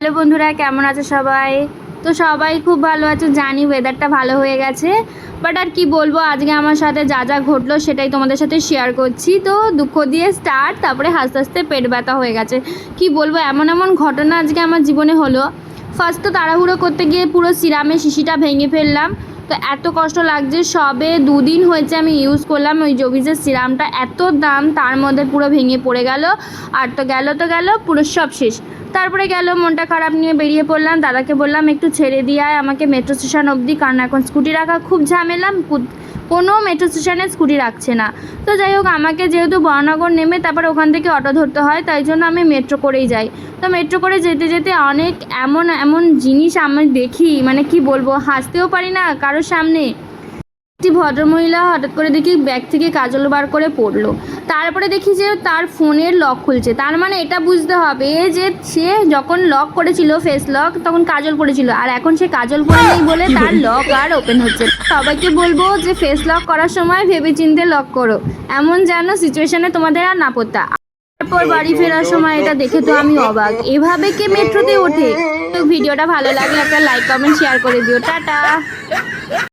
Hello বন্ধুরা, কেমন আছে সবাই? তো সবাই খুব ভালো আছে, জানি ওয়েদারটা ভালো হয়ে গেছে। বাট আর কি বলবো, আজকে আমার সাথে যা যা ঘটলো সেটাই তোমাদের সাথে শেয়ার করছি। তো দুঃখ দিয়ে স্টার্ট, তারপরে হাসতে হাসতে পেট ব্যথা হয়ে গেছে। কি বলবো, এমন এমন ঘটনা আজকে আমার জীবনে হলো। ফার্স্ট তো তাড়াহুড়ো করতে গিয়ে পুরো সিরামের শিশিটা ভেঙে ফেললাম। তো এত কষ্ট লাগছে, সবে 2 দিন হয়েছে আমি ইউজ করলাম ওই জোভিজের সিরামটা, এত দাম, তার মধ্যে পুরো ভেঙে পড়ে গেল। আর তো গেল পুরো সব শেষ। তারপরে গেল, মনটা খারাপ নিয়ে বেরিয়ে পড়লাম। দাদাকে বললাম একটু ছেড়ে দিয়ে আয় আমাকে মেট্রো স্টেশন অবধি, কারণ এখন স্কুটি রাখা খুব ঝামেলা, কোনো মেট্রো স্টেশনে স্কুটি রাখছে না। তো যাই হোক, আমাকে যেহেতু বরানগর নেমে তারপর ওখান থেকে অটো ধরতে হয়, তাই জন্য আমি মেট্রো করেই যাই। তো মেট্রো করে যেতে যেতে অনেক এমন এমন জিনিস আমি দেখি, মানে কি বলবো, হাসতেও পারি না কারোর সামনে। একটি ভদ্রমহিলা হঠাৎ করে দেখি ব্যাগ থেকে কাজল বার করে পড়লো। তারপরে দেখি যে তার ফোনের লক খুলছে। তার মানে এটা বুঝতে হবে যে সে যখন লক করেছিল ফেস লক, তখন কাজল পড়েছিল, আর এখন সে কাজল পরে নেই বলে তার লক আর ওপেন হচ্ছে না। সবাইকে বলবো যে ফেস লক করার সময় ভেবেচিন্তে লক করো, এমন যেন সিচুয়েশনে তোমাদের আর না পড়তে। তারপর বাড়ি ফেরার সময় এটা দেখে তো আমি অবাক, এভাবে কে মেট্রোতে ওঠে? তো ভিডিওটা ভালো লাগলে একটা লাইক কমেন্ট শেয়ার করে দিও। টাটা।